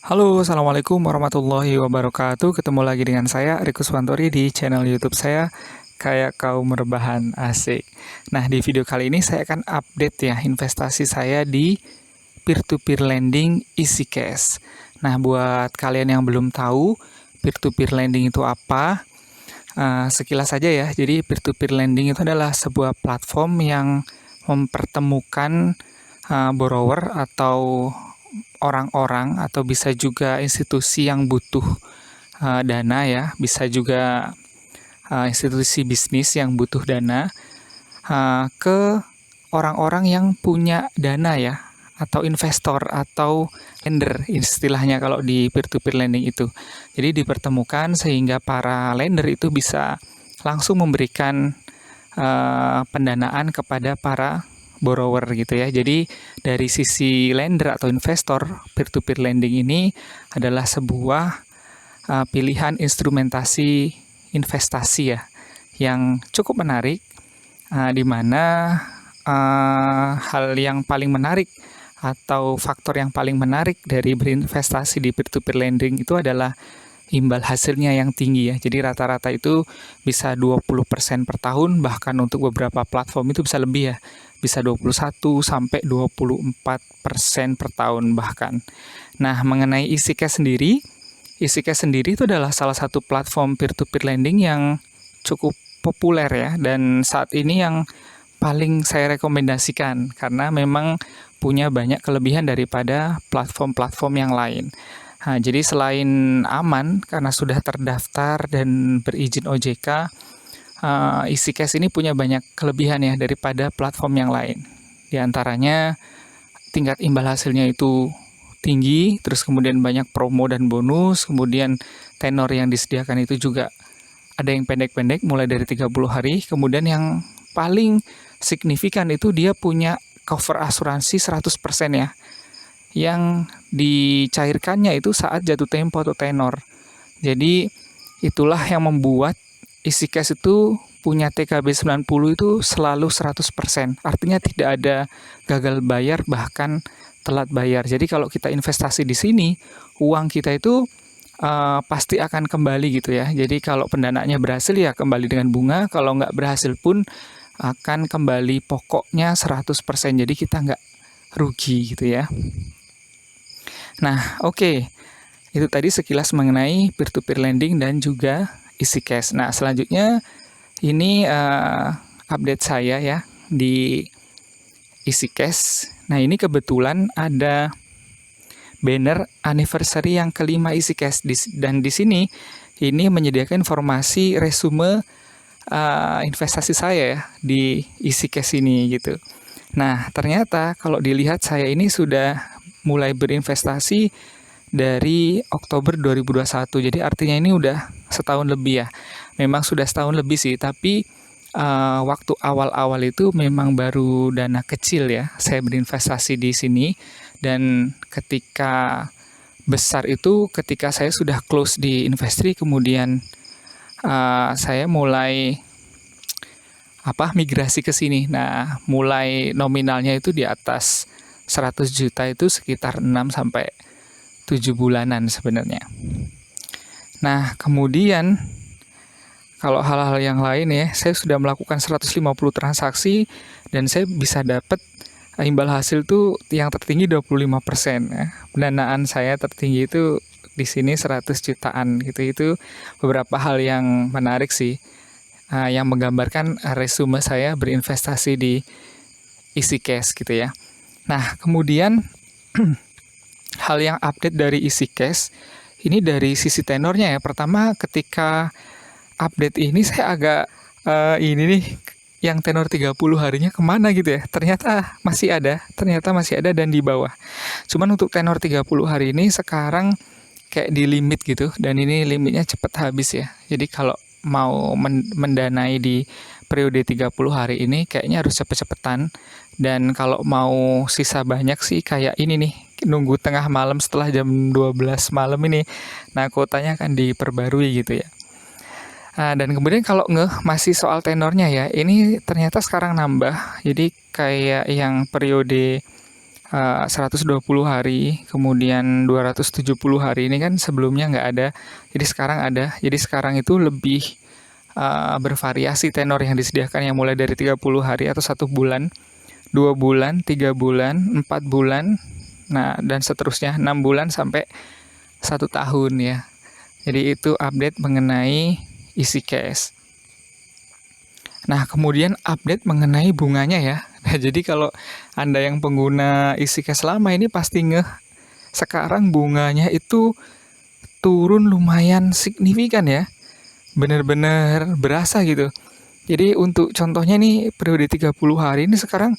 Halo, Assalamualaikum warahmatullahi wabarakatuh. Ketemu lagi dengan saya, Rikus Wantori, di channel YouTube saya, Kayak Kaum Rebahan Asik. Nah, di video kali ini saya akan update ya investasi saya di peer-to-peer lending EasyCash. Nah, buat kalian yang belum tahu, peer-to-peer lending itu apa? Sekilas saja ya, jadi peer-to-peer lending itu adalah sebuah platform yang mempertemukan borrower atau orang-orang atau bisa juga institusi yang butuh dana ya, bisa juga institusi bisnis yang butuh dana ke orang-orang yang punya dana ya, atau investor atau lender istilahnya kalau di peer-to-peer lending itu. Jadi dipertemukan sehingga para lender itu bisa langsung memberikan pendanaan kepada para borrower gitu ya. Jadi dari sisi lender atau investor, peer-to-peer lending ini adalah sebuah pilihan instrumentasi investasi ya yang cukup menarik, di mana hal yang paling menarik atau faktor yang paling menarik dari berinvestasi di peer-to-peer lending itu adalah imbal hasilnya yang tinggi ya. Jadi rata-rata itu bisa 20% per tahun, bahkan untuk beberapa platform itu bisa lebih ya. Bisa 21 sampai 24% per tahun bahkan. Nah, mengenai EasyCash sendiri itu adalah salah satu platform peer-to-peer lending yang cukup populer ya, dan saat ini yang paling saya rekomendasikan karena memang punya banyak kelebihan daripada platform-platform yang lain. Nah, jadi selain aman karena sudah terdaftar dan berizin OJK, EasyCash ini punya banyak kelebihan ya daripada platform yang lain. Di antaranya tingkat imbal hasilnya itu tinggi, terus kemudian banyak promo dan bonus, kemudian tenor yang disediakan itu juga ada yang pendek-pendek mulai dari 30 hari, kemudian yang paling signifikan itu dia punya cover asuransi 100% ya, yang dicairkannya itu saat jatuh tempo atau tenor. Jadi itulah yang membuat EasyCash itu punya TKB 90 itu selalu 100%. Artinya tidak ada gagal bayar bahkan telat bayar. Jadi kalau kita investasi di sini, uang kita itu pasti akan kembali gitu ya. Jadi kalau pendanaannya berhasil ya kembali dengan bunga, kalau nggak berhasil pun akan kembali pokoknya 100%. Jadi kita nggak rugi gitu ya. Nah, oke. Itu tadi sekilas mengenai peer-to-peer lending dan juga EasyCash. Nah, selanjutnya ini update saya ya di EasyCash. Nah, ini kebetulan ada banner anniversary yang kelima EasyCash dan di sini ini menyediakan informasi resume investasi saya ya di EasyCash ini gitu. Nah, ternyata kalau dilihat saya ini sudah mulai berinvestasi dari Oktober 2021. Jadi artinya ini udah setahun lebih ya. Memang sudah setahun lebih sih, tapi waktu awal-awal itu memang baru dana kecil ya. Saya berinvestasi di sini dan ketika besar itu ketika saya sudah close di Investri, kemudian saya mulai migrasi ke sini. Nah, mulai nominalnya itu di atas 100 juta itu sekitar 6 sampai 7 bulanan sebenarnya. Nah, kemudian kalau hal-hal yang lain ya, saya sudah melakukan 150 transaksi dan saya bisa dapat imbal hasil tuh yang tertinggi 25% ya. Pendanaan saya tertinggi itu di sini 100 jutaan gitu. Itu beberapa hal yang menarik sih, yang menggambarkan resume saya berinvestasi di EasyCash gitu ya. Nah, kemudian hal yang update dari EasyCash ini dari sisi tenornya ya. Pertama, ketika update ini saya agak ini nih, yang tenor 30 harinya kemana gitu ya. Ternyata masih ada dan di bawah. Cuman untuk tenor 30 hari ini sekarang kayak di limit gitu, dan ini limitnya cepat habis ya. Jadi kalau mau mendanai di periode 30 hari ini kayaknya harus cepet-cepetan. Dan kalau mau sisa banyak sih kayak ini nih, nunggu tengah malam setelah jam 12 malam ini. Nah, kuotanya akan diperbarui gitu ya. Dan kemudian kalau masih soal tenornya ya, ini ternyata sekarang nambah. Jadi kayak yang periode 120 hari, kemudian 270 hari ini kan sebelumnya nggak ada, jadi sekarang ada. Jadi sekarang itu lebih bervariasi tenor yang disediakan, yang mulai dari 30 hari atau 1 bulan, 2 bulan, 3 bulan, 4 bulan, nah dan seterusnya 6 bulan sampai 1 tahun ya. Jadi itu update mengenai isi cash. Nah, kemudian update mengenai bunganya ya. Nah, jadi kalau Anda yang pengguna isi cash lama ini pasti sekarang bunganya itu turun lumayan signifikan ya. Benar-benar berasa gitu. Jadi untuk contohnya nih periode 30 hari ini sekarang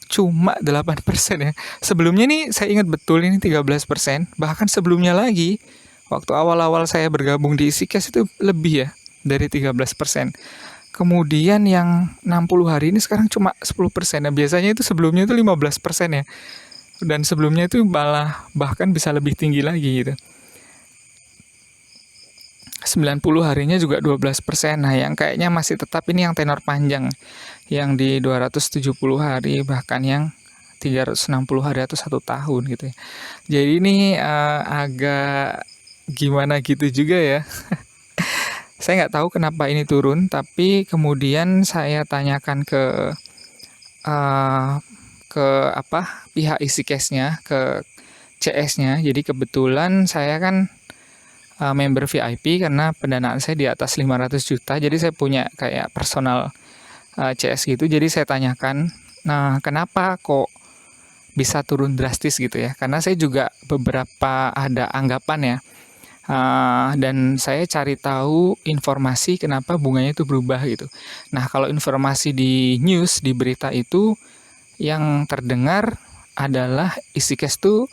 cuma 8% ya. Sebelumnya nih saya ingat betul ini 13%, bahkan sebelumnya lagi waktu awal-awal saya bergabung di isi cash itu lebih ya dari 13%. Kemudian yang 60 hari ini sekarang cuma 10%. Nah, biasanya itu sebelumnya itu 15% ya. Dan sebelumnya itu bahkan bisa lebih tinggi lagi gitu. 90 harinya juga 12%. Nah, yang kayaknya masih tetap ini yang tenor panjang. Yang di 270 hari, bahkan yang 360 hari atau 1 tahun gitu ya. Jadi ini agak gimana gitu juga ya. Saya nggak tahu kenapa ini turun, tapi kemudian saya tanyakan ke pihak isi cash-nya, ke CS-nya. Jadi kebetulan saya kan member VIP karena pendanaan saya di atas 500 juta. Jadi saya punya kayak personal CS gitu. Jadi saya tanyakan, nah kenapa kok bisa turun drastis gitu ya? Karena saya juga beberapa ada anggapan ya. Dan saya cari tahu informasi kenapa bunganya itu berubah gitu. Nah, kalau informasi di news, di berita itu yang terdengar adalah isi cash itu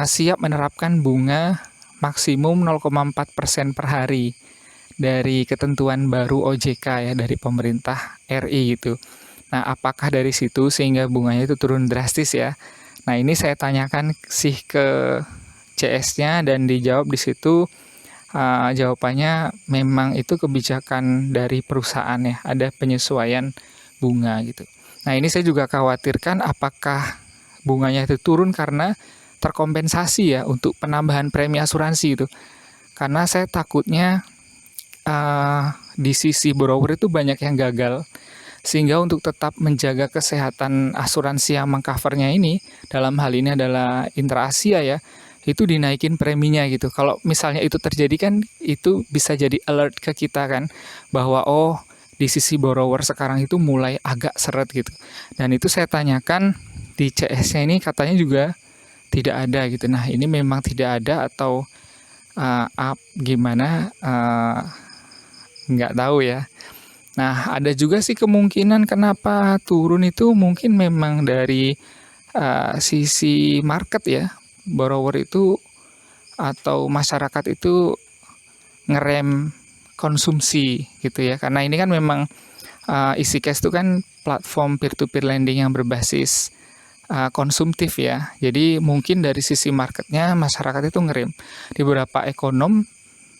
siap menerapkan bunga maksimum 0,4% per hari dari ketentuan baru OJK ya, dari pemerintah RI gitu. Nah, apakah dari situ sehingga bunganya itu turun drastis ya? Nah, ini saya tanyakan sih ke CS-nya dan dijawab di situ jawabannya memang itu kebijakan dari perusahaan ya, ada penyesuaian bunga gitu. Nah, ini saya juga khawatirkan apakah bunganya itu turun karena terkompensasi ya untuk penambahan premi asuransi itu. Karena saya takutnya di sisi borrower itu banyak yang gagal, sehingga untuk tetap menjaga kesehatan asuransi yang mengcovernya ini, dalam hal ini adalah Intra-Asia ya, itu dinaikin preminya gitu. Kalau misalnya itu terjadi kan itu bisa jadi alert ke kita kan bahwa di sisi borrower sekarang itu mulai agak seret gitu. Dan itu saya tanyakan di CS-nya ini katanya juga tidak ada gitu. Nah, ini memang tidak ada atau gimana nggak tahu ya. Nah, ada juga sih kemungkinan kenapa turun itu mungkin memang dari sisi market ya. Borrower itu atau masyarakat itu ngerem konsumsi gitu ya. Karena ini kan memang isi cash itu kan platform peer-to-peer lending yang berbasis konsumtif ya. Jadi mungkin dari sisi marketnya masyarakat itu ngerem. Di beberapa ekonom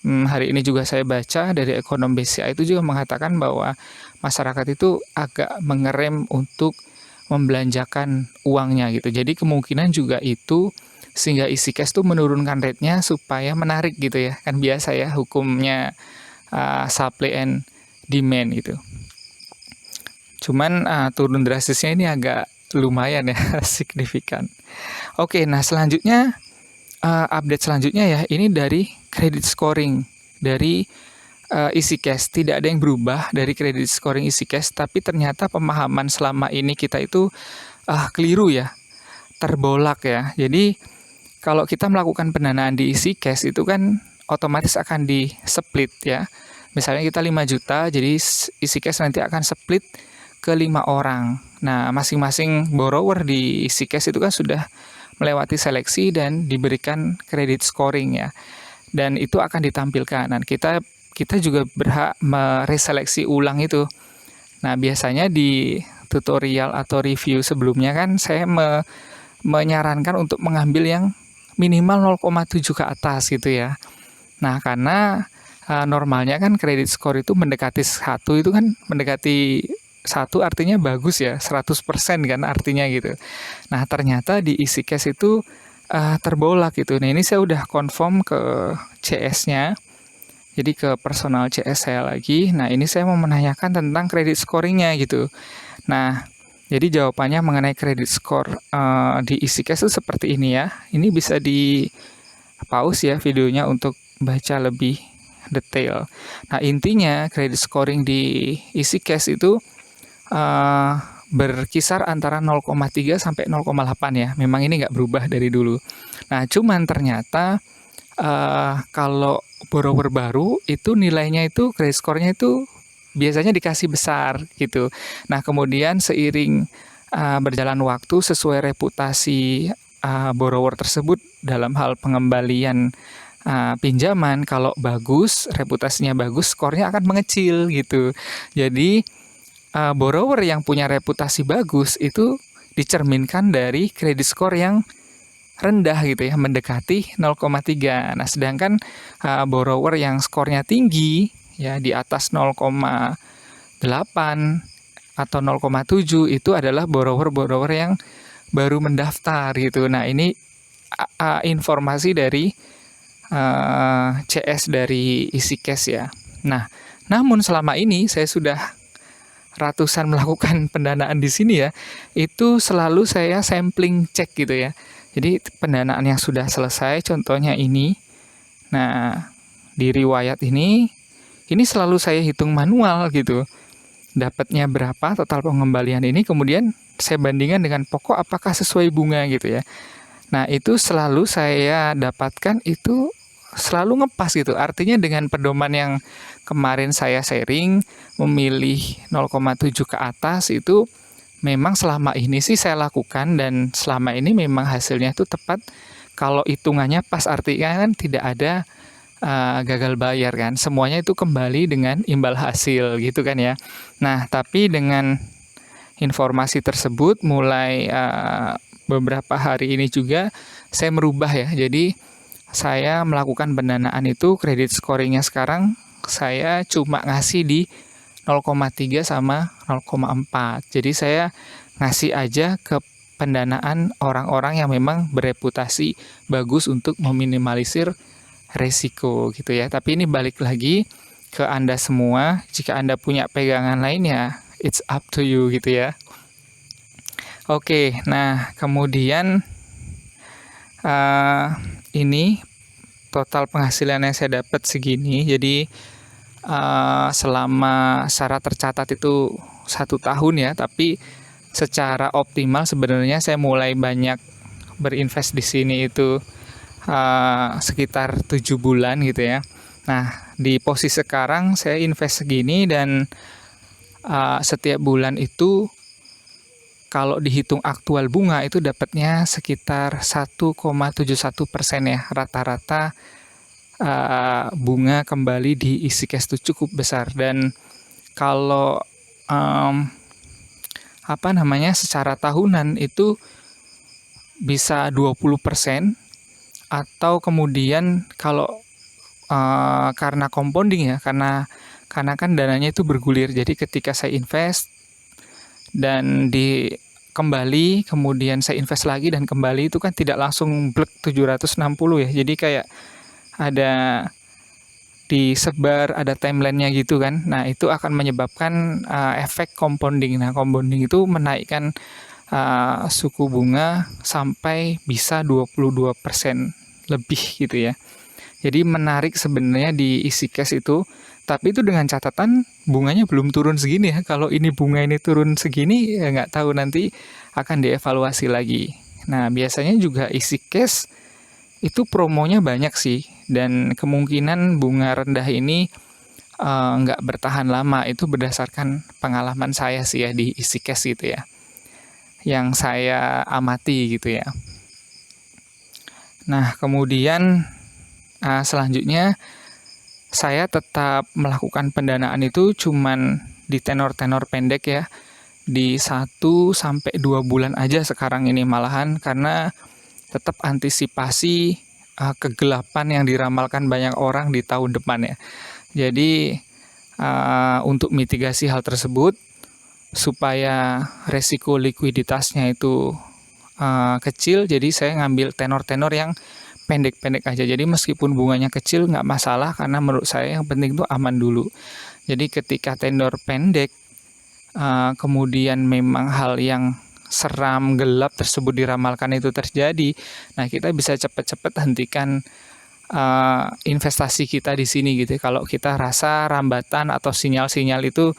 hari ini juga saya baca dari ekonom BCA itu juga mengatakan bahwa masyarakat itu agak mengerem untuk membelanjakan uangnya gitu. Jadi kemungkinan juga itu sehingga isi cash tuh menurunkan rate-nya supaya menarik gitu ya. Kan biasa ya hukumnya supply and demand gitu. Cuman turun drastisnya ini agak lumayan ya, signifikan. Oke, nah selanjutnya update selanjutnya ya, ini dari credit scoring dari isi cash. Tidak ada yang berubah dari credit scoring isi cash, tapi ternyata pemahaman selama ini kita itu keliru ya, terbolak ya. Jadi kalau kita melakukan pendanaan di isi cash itu kan otomatis akan di-split ya. Misalnya kita 5 juta, jadi isi cash nanti akan split ke 5 orang. Nah, masing-masing borrower di isi cash itu kan sudah melewati seleksi dan diberikan credit scoring ya. Dan itu akan ditampilkan. Dan kita juga berhak mereseleksi ulang itu. Nah, biasanya di tutorial atau review sebelumnya kan saya menyarankan untuk mengambil yang minimal 0,7 ke atas gitu ya. Nah, karena normalnya kan credit score itu mendekati 1 itu kan mendekati 1 artinya bagus ya, 100% kan artinya gitu. Nah, ternyata di isi cash itu terbolak gitu. Nah, ini saya udah confirm ke CS-nya, jadi ke personal CS saya lagi. Nah, ini saya mau menanyakan tentang credit scoring-nya gitu. Nah, jadi jawabannya mengenai credit score di isi cash itu seperti ini ya. Ini bisa di pause ya videonya untuk baca lebih detail. Nah, intinya credit scoring di isi cash itu berkisar antara 0,3 sampai 0,8 ya. Memang ini nggak berubah dari dulu. Nah, cuman ternyata kalau borrower baru itu nilainya itu credit score-nya itu biasanya dikasih besar gitu. Nah, kemudian seiring berjalan waktu sesuai reputasi borrower tersebut dalam hal pengembalian pinjaman, kalau bagus, reputasinya bagus, skornya akan mengecil gitu. Jadi borrower yang punya reputasi bagus itu dicerminkan dari credit score yang rendah gitu ya, mendekati 0,3. Nah, sedangkan borrower yang skornya tinggi ya di atas 0,8 atau 0,7 itu adalah borrower-borrower yang baru mendaftar gitu. Nah, ini informasi dari CS dari isi cash ya. Nah, namun selama ini saya sudah ratusan melakukan pendanaan di sini ya, itu selalu saya sampling cek gitu ya. Jadi pendanaan yang sudah selesai, contohnya ini. Nah, di riwayat ini selalu saya hitung manual gitu. Dapatnya berapa total pengembalian ini, kemudian saya bandingkan dengan pokok apakah sesuai bunga gitu ya. Nah, itu selalu saya dapatkan itu selalu ngepas gitu. Artinya dengan pedoman yang kemarin saya sharing, memilih 0,7 ke atas itu memang selama ini sih saya lakukan dan selama ini memang hasilnya itu tepat. Kalau hitungannya pas artinya kan tidak ada gagal bayar kan. Semuanya itu kembali dengan imbal hasil gitu kan ya. Nah, tapi dengan informasi tersebut mulai beberapa hari ini juga saya merubah ya. Jadi saya melakukan pendanaan itu kredit scoringnya sekarang saya cuma ngasih di 0,3 sama 0,4. Jadi saya ngasih aja ke pendanaan orang-orang yang memang bereputasi bagus untuk meminimalisir resiko gitu ya. Tapi ini balik lagi ke Anda semua. Jika Anda punya pegangan lain ya, it's up to you gitu ya. Oke, nah kemudian ini total penghasilan yang saya dapat segini. Jadi selama secara tercatat itu 1 tahun ya, tapi secara optimal sebenarnya saya mulai banyak berinvest di sini itu sekitar 7 bulan gitu ya. Nah, di posisi sekarang saya invest segini dan setiap bulan itu kalau dihitung aktual bunga itu dapatnya sekitar 1,71% ya, rata-rata bunga kembali di isi cash itu cukup besar. Dan kalau secara tahunan itu bisa 20%, atau kemudian kalau karena compounding ya, karena kan dananya itu bergulir. Jadi ketika saya invest dan kembali, kemudian saya invest lagi dan kembali, itu kan tidak langsung blek 760 ya. Jadi kayak ada disebar, ada timelinenya gitu kan. Nah, itu akan menyebabkan efek compounding. Nah, compounding itu menaikkan suku bunga sampai bisa 22% lebih gitu ya. Jadi menarik sebenarnya di isi cash itu, tapi itu dengan catatan bunganya belum turun segini ya. Kalau ini bunga ini turun segini ya nggak tahu, nanti akan dievaluasi lagi. Nah, biasanya juga isi cash itu promonya banyak sih, dan kemungkinan bunga rendah ini nggak bertahan lama. Itu berdasarkan pengalaman saya sih ya di isi cash gitu ya, yang saya amati gitu ya. Nah, kemudian selanjutnya saya tetap melakukan pendanaan itu cuman di tenor-tenor pendek ya, di 1-2 bulan aja sekarang ini malahan, karena tetap antisipasi kegelapan yang diramalkan banyak orang di tahun depan ya. Jadi untuk mitigasi hal tersebut, supaya resiko likuiditasnya itu kecil, jadi saya ngambil tenor-tenor yang pendek-pendek aja. Jadi meskipun bunganya kecil nggak masalah, karena menurut saya yang penting tuh aman dulu. Jadi ketika tenor pendek, kemudian memang hal yang seram gelap tersebut diramalkan itu terjadi, nah kita bisa cepat-cepat hentikan investasi kita di sini gitu. Kalau kita rasa rambatan atau sinyal-sinyal itu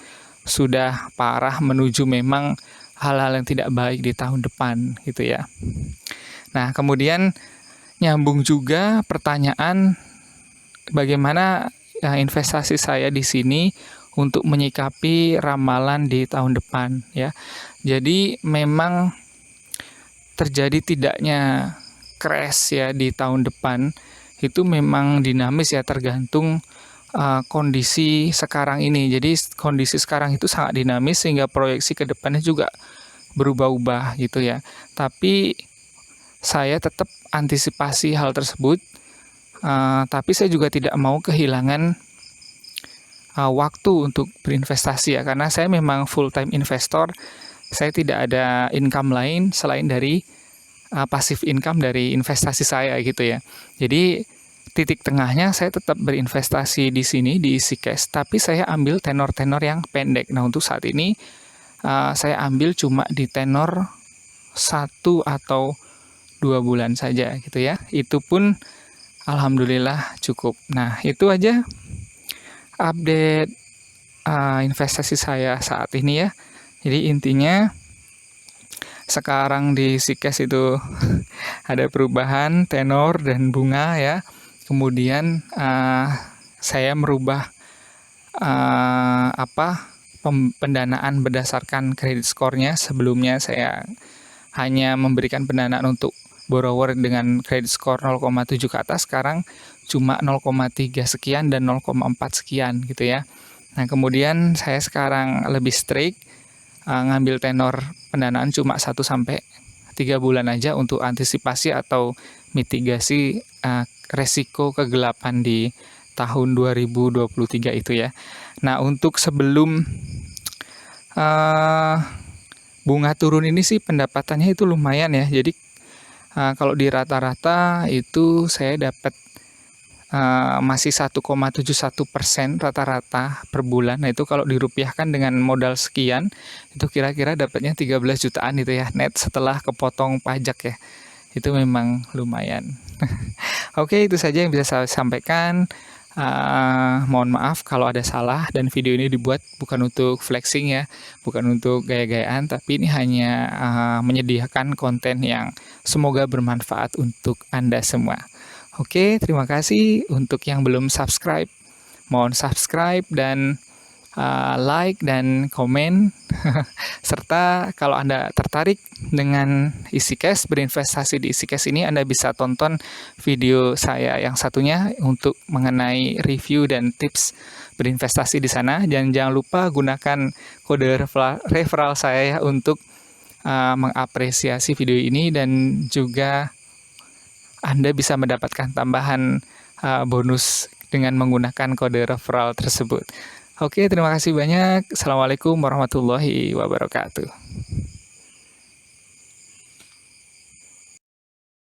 sudah parah menuju memang hal-hal yang tidak baik di tahun depan gitu ya. Nah, kemudian nyambung juga pertanyaan bagaimana investasi saya di sini untuk menyikapi ramalan di tahun depan ya. Jadi memang terjadi tidaknya crash ya di tahun depan itu memang dinamis ya, tergantung kondisi sekarang ini. Jadi kondisi sekarang itu sangat dinamis sehingga proyeksi ke depannya juga berubah-ubah gitu ya. Tapi saya tetap antisipasi hal tersebut, tapi saya juga tidak mau kehilangan waktu untuk berinvestasi ya, karena saya memang full time investor. Saya tidak ada income lain selain dari passive income dari investasi saya gitu ya. Jadi titik tengahnya saya tetap berinvestasi di sini di EasyCash, tapi saya ambil tenor-tenor yang pendek. Nah, untuk saat ini saya ambil cuma di tenor 1 atau 2 bulan saja gitu ya. Itu pun alhamdulillah cukup. Nah, itu aja update investasi saya saat ini ya. Jadi intinya sekarang di EasyCash itu ada perubahan tenor dan bunga ya. Kemudian saya merubah pendanaan berdasarkan kredit skornya. Sebelumnya saya hanya memberikan pendanaan untuk borrower dengan kredit skor 0,7 ke atas, sekarang cuma 0,3 sekian dan 0,4 sekian gitu ya. Nah, kemudian saya sekarang lebih strict, ngambil tenor pendanaan cuma 1 sampai 3 bulan aja untuk antisipasi atau mitigasi resiko kegelapan di tahun 2023 itu ya. Nah, untuk sebelum bunga turun ini sih pendapatannya itu lumayan ya. Jadi kalau di rata-rata itu saya dapat masih 1,71% rata-rata per bulan. Nah, itu kalau dirupiahkan dengan modal sekian, itu kira-kira dapatnya 13 jutaan itu ya, net setelah kepotong pajak ya. Itu memang lumayan. Oke, itu saja yang bisa saya sampaikan. Mohon maaf kalau ada salah, dan video ini dibuat bukan untuk flexing ya, bukan untuk gaya-gayaan, tapi ini hanya menyediakan konten yang semoga bermanfaat untuk Anda semua. Oke, terima kasih. Untuk yang belum subscribe, mohon subscribe dan like dan komen. Serta kalau Anda tertarik dengan EasyCash, berinvestasi di EasyCash ini, Anda bisa tonton video saya yang satunya untuk mengenai review dan tips berinvestasi di sana. Dan jangan lupa gunakan kode referral saya untuk mengapresiasi video ini, dan juga Anda bisa mendapatkan tambahan bonus dengan menggunakan kode referral tersebut. Oke, terima kasih banyak. Assalamualaikum warahmatullahi wabarakatuh.